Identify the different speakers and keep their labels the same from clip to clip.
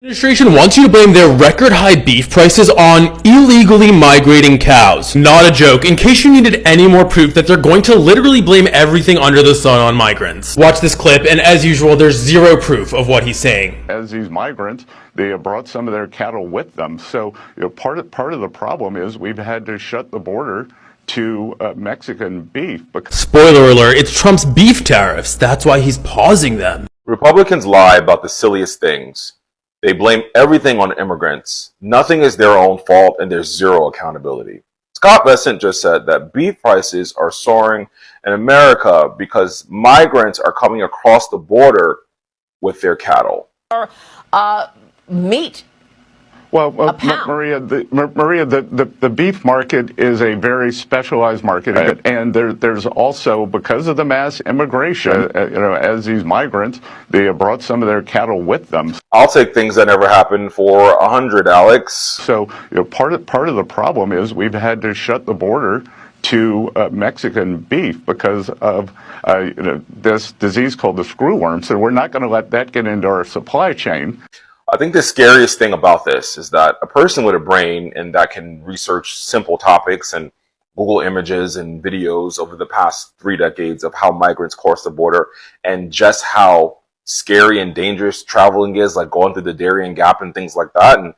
Speaker 1: Administration wants you to blame their record high beef prices on illegally migrating cows. Not a joke, in case you needed any more proof that they're going to literally blame everything under the sun on migrants. Watch this clip, and as usual, there's zero proof of what he's saying.
Speaker 2: As these migrants, they brought some of their cattle with them. So part of the problem is we've had to shut the border to Mexican beef.
Speaker 1: Spoiler alert, it's Trump's beef tariffs. That's why he's pausing them.
Speaker 3: Republicans lie about the silliest things. They blame everything on immigrants. Nothing is their own fault, and there's zero accountability. Scott Bessent just said that beef prices are soaring in America because migrants are coming across the border with their cattle.
Speaker 4: Meat.
Speaker 2: Well, Maria, the beef market is a very specialized market, and there's also, because of the mass immigration, as these migrants, they brought some of their cattle with them.
Speaker 3: I'll take things that never happened for 100, Alex.
Speaker 2: So, part of the problem is we've had to shut the border to Mexican beef because of this disease called the screwworm. So we're not going to let that get into our supply chain.
Speaker 3: I think the scariest thing about this is that a person with a brain and that can research simple topics and Google images and videos over the past 3 decades of how migrants cross the border and just how scary and dangerous traveling is, like going through the Darien Gap and things like that, and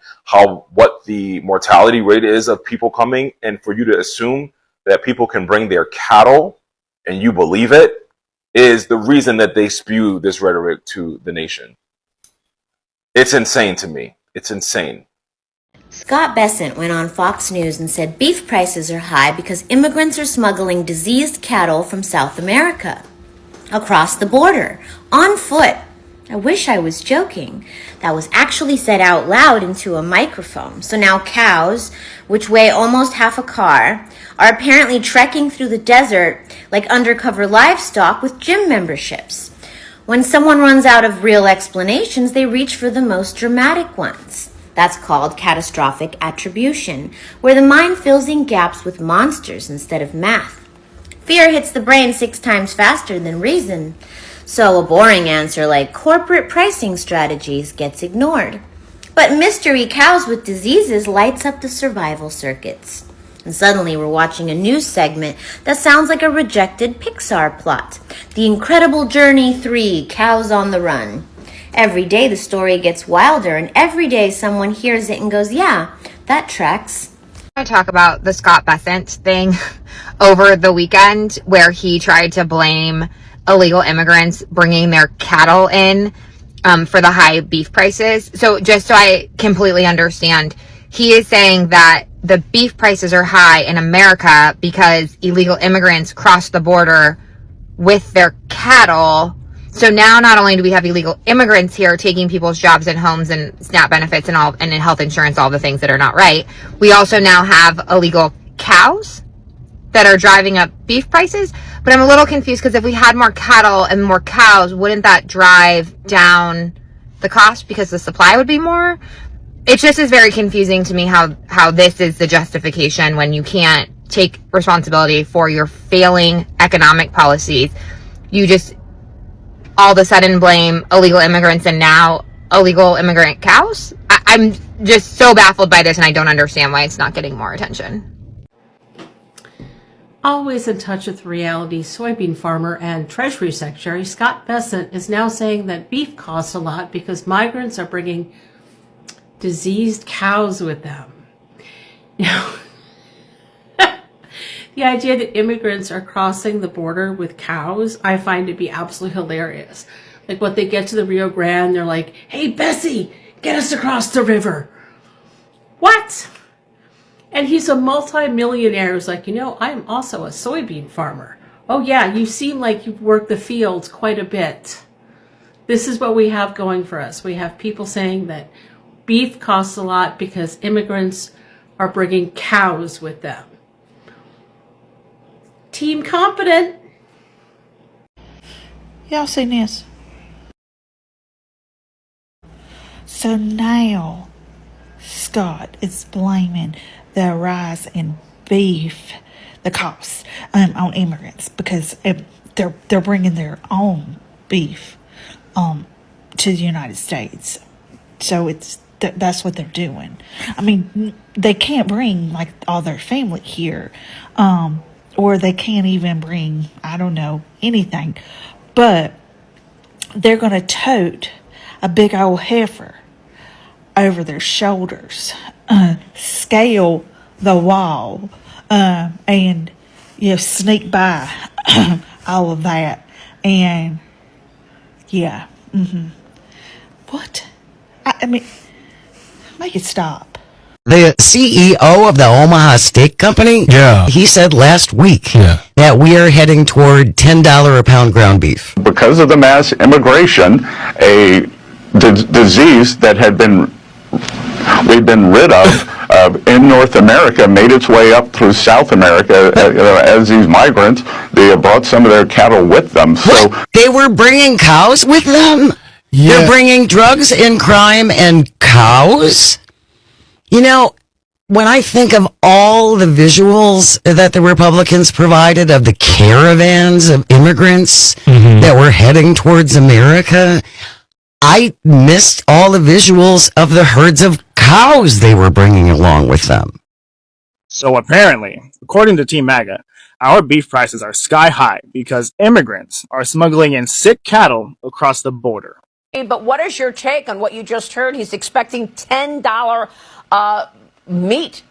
Speaker 3: what the mortality rate is of people coming, and for you to assume that people can bring their cattle and you believe it, is the reason that they spew this rhetoric to the nation. It's insane to me. It's insane.
Speaker 5: Scott Bessent went on Fox News and said beef prices are high because immigrants are smuggling diseased cattle from South America across the border on foot. I wish I was joking. That was actually said out loud into a microphone. So now cows, which weigh almost half a car, are apparently trekking through the desert like undercover livestock with gym memberships. When someone runs out of real explanations, they reach for the most dramatic ones. That's called catastrophic attribution, where the mind fills in gaps with monsters instead of math. Fear hits the brain 6 times faster than reason. So a boring answer like corporate pricing strategies gets ignored. But mystery cows with diseases lights up the survival circuits. And suddenly we're watching a news segment that sounds like a rejected Pixar plot. The Incredible Journey 3, Cows on the Run. Every day the story gets wilder, and every day someone hears it and goes, yeah, that tracks.
Speaker 4: I talk about the Scott Bessent thing over the weekend where he tried to blame illegal immigrants bringing their cattle in for the high beef prices. So just so I completely understand, he is saying that the beef prices are high in America because illegal immigrants cross the border with their cattle. So now not only do we have illegal immigrants here taking people's jobs and homes and SNAP benefits and health insurance, all the things that are not right, we also now have illegal cows that are driving up beef prices. But I'm a little confused because if we had more cattle and more cows, wouldn't that drive down the cost because the supply would be more? It just is very confusing to me how this is the justification when you can't take responsibility for your failing economic policies. You just all of a sudden blame illegal immigrants and now illegal immigrant cows. I'm just so baffled by this, and I don't understand why it's not getting more attention.
Speaker 6: Always in touch with reality, soybean farmer and Treasury Secretary Scott Bessent is now saying that beef costs a lot because migrants are bringing diseased cows with them. Now, the idea that immigrants are crossing the border with cows, I find to be absolutely hilarious. Like, what they get to the Rio Grande, they're like, hey, Bessie, get us across the river. What? And he's a multi-millionaire who's like, I'm also a soybean farmer. Oh yeah, you seem like you've worked the fields quite a bit. This is what we have going for us. We have people saying that beef costs a lot because immigrants are bringing cows with them. Team competent.
Speaker 7: Y'all seen this? So now Scott is blaming the rise in beef, the cost on immigrants because they're bringing their own beef to the United States. So that's what they're doing. I mean, they can't bring like all their family here, or they can't even bring, I don't know, anything, but they're going to tote a big old heifer over their shoulders, scale the wall, and sneak by all of that, and yeah. What? I mean, make it stop.
Speaker 8: The CEO of the Omaha Steak Company, he said last week that we are heading toward $10 a pound ground beef.
Speaker 2: Because of the mass immigration, a disease that we've been rid of in North America made its way up through South America. As these migrants, they brought some of their cattle with them. So
Speaker 8: they were bringing cows with them? They're bringing drugs and crime and cows? You know, when I think of all the visuals that the Republicans provided of the caravans of immigrants that were heading towards America, I missed all the visuals of the herds of cows they were bringing along with them.
Speaker 9: So apparently, according to Team MAGA, our beef prices are sky high because immigrants are smuggling in sick cattle across the border.
Speaker 10: But what is your take on what you just heard? He's expecting $10 meat.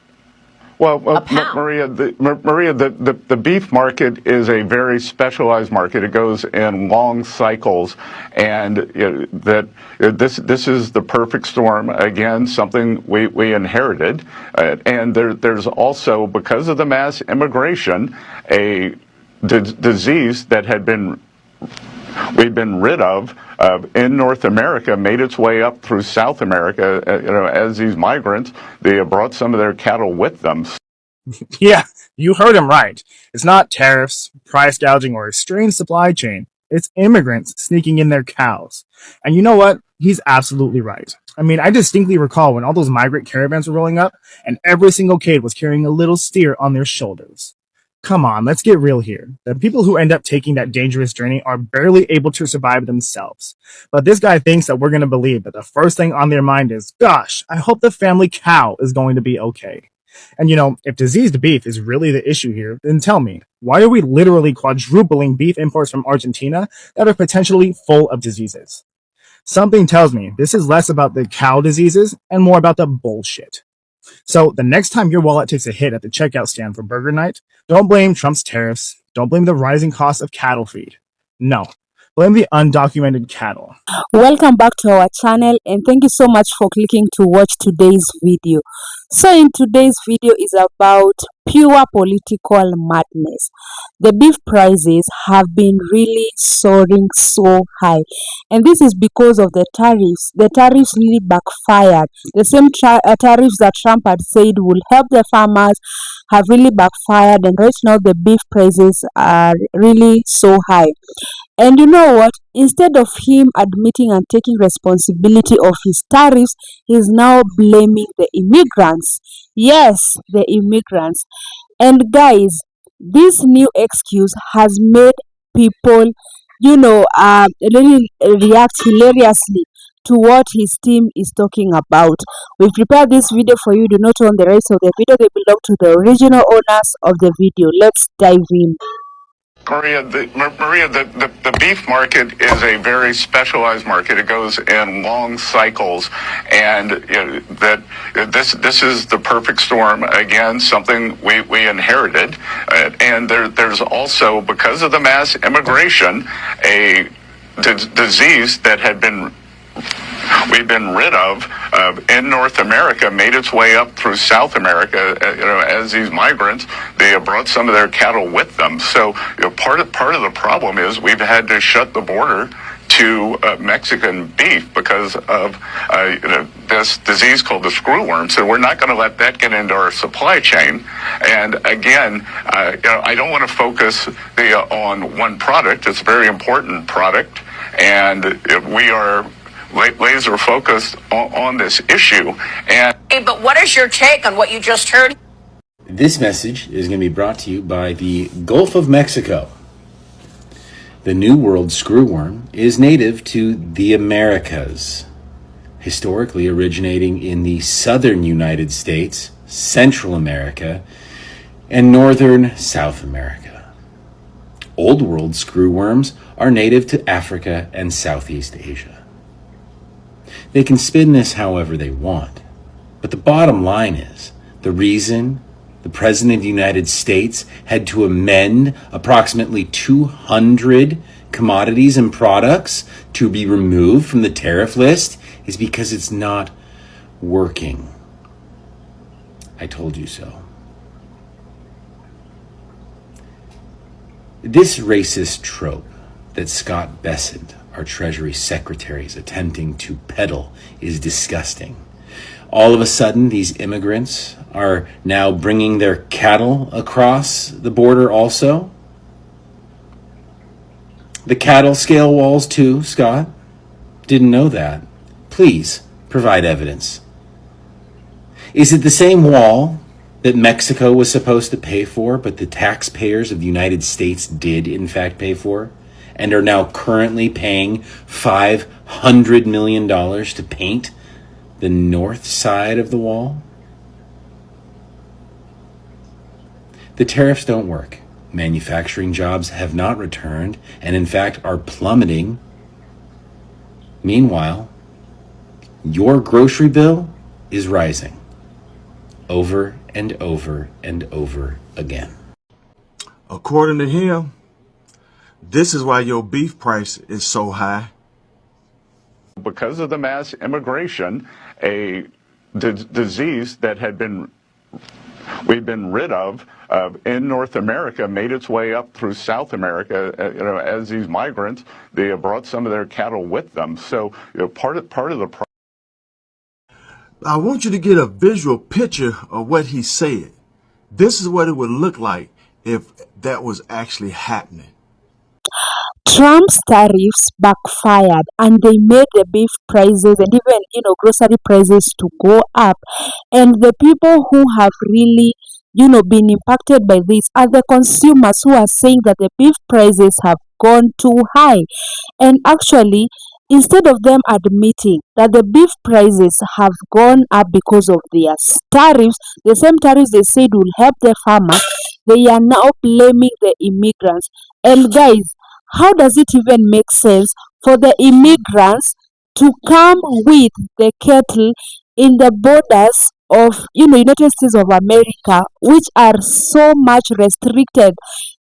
Speaker 2: Well, Maria, the beef market is a very specialized market. It goes in long cycles, and this is the perfect storm. Again, something we inherited, and there's also, because of the mass immigration, a disease that we've been rid of in North America made its way up through South America. As these migrants, they brought some of their cattle with them.
Speaker 9: Yeah, you heard him right. It's not tariffs, price gouging, or a strained supply chain. It's immigrants sneaking in their cows. And you know what? He's absolutely right. I mean, I distinctly recall when all those migrant caravans were rolling up, and every single kid was carrying a little steer on their shoulders. Come on, let's get real here. The people who end up taking that dangerous journey are barely able to survive themselves. But this guy thinks that we're going to believe that the first thing on their mind is, gosh, I hope the family cow is going to be okay. And if diseased beef is really the issue here, then tell me, why are we literally quadrupling beef imports from Argentina that are potentially full of diseases? Something tells me this is less about the cow diseases and more about the bullshit. So the next time your wallet takes a hit at the checkout stand for burger night, don't blame Trump's tariffs. Don't blame the rising cost of cattle feed. No, blame the undocumented cattle.
Speaker 11: Welcome back to our channel, and thank you so much for clicking to watch today's video. So in today's video is about pure political madness. The beef prices have been really soaring so high, and this is because of the tariffs. The tariffs really backfired. The same tariffs that Trump had said will help the farmers have really backfired, and right now the beef prices are really so high. And you know what? Instead of him admitting and taking responsibility of his tariffs, he's now blaming the immigrants. Yes, the immigrants. And guys, this new excuse has made people, really react hilariously to what his team is talking about. We prepared this video for you. Do not own the rights of the video. They belong to the original owners of the video. Let's dive in.
Speaker 2: Maria, the beef market is a very specialized market. It goes in long cycles, and this is the perfect storm. Again, something we inherited, and there's also, because of the mass immigration, a disease that we've been rid of in North America made its way up through South America. As these migrants, they brought some of their cattle with them. So part of the problem is we've had to shut the border to Mexican beef because of this disease called the screwworm. So we're not going to let that get into our supply chain. And again, I don't want to focus on one product. It's a very important product, and we are laser focused on this issue.
Speaker 10: But what is your take on what you just heard?
Speaker 12: This message is going to be brought to you by the Gulf of Mexico. The New World screwworm is native to the Americas. historically originating in the southern United States, Central America, and northern South America. Old World screwworms are native to Africa and Southeast Asia. They can spin this however they want, but the bottom line is, the reason the President of the United States had to amend approximately 200 commodities and products to be removed from the tariff list is because it's not working. I told you so. This racist trope that Scott Bessent, our Treasury Secretary, is attempting to peddle is disgusting. All of a sudden, these immigrants are now bringing their cattle across the border also. The cattle scale walls too, Scott? Didn't know that. Please provide evidence. Is it the same wall that Mexico was supposed to pay for, but the taxpayers of the United States did in fact pay for, and are now currently paying $500 million to paint the north side of the wall? The tariffs don't work. Manufacturing jobs have not returned, and in fact are plummeting. Meanwhile, your grocery bill is rising over and over and over again.
Speaker 13: According to him, this is why your beef price is so high.
Speaker 2: Because of the mass immigration, a disease that we've been rid of in North America made its way up through South America. As these migrants, they brought some of their cattle with them. So part of the problem.
Speaker 13: I want you to get a visual picture of what he said. This is what it would look like if that was actually happening.
Speaker 11: Trump's tariffs backfired and they made the beef prices and even, grocery prices to go up. And the people who have really, been impacted by this are the consumers who are saying that the beef prices have gone too high. And actually, instead of them admitting that the beef prices have gone up because of their tariffs, the same tariffs they said will help the farmers, they are now blaming the immigrants. And guys, how does it even make sense for the immigrants to come with the cattle in the borders of United States of America, which are so much restricted?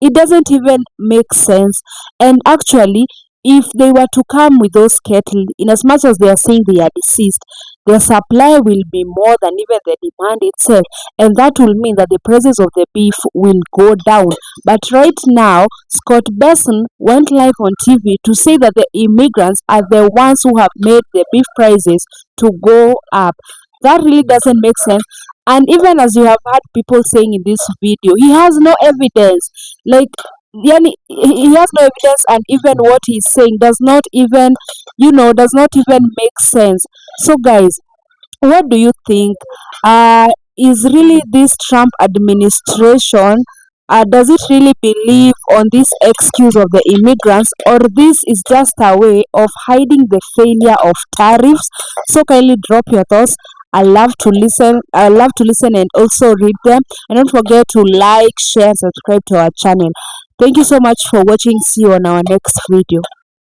Speaker 11: It doesn't even make sense. And actually, if they were to come with those cattle, in as much as they are saying they are deceased, their supply will be more than even the demand itself, and that will mean that the prices of the beef will go down. But right now, Scott Bessent went live on TV to say that the immigrants are the ones who have made the beef prices to go up. That really doesn't make sense. And even as you have had people saying in this video, he has no evidence. Like, he has no evidence, and even what he's saying does not even make sense. So guys, what do you think? Is really this Trump administration, does it really believe on this excuse of the immigrants, or this is just a way of hiding the failure of tariffs? So kindly drop your thoughts. I love to listen and also read them. And don't forget to like, share, subscribe to our channel. Thank you so much for watching. See you on our next video.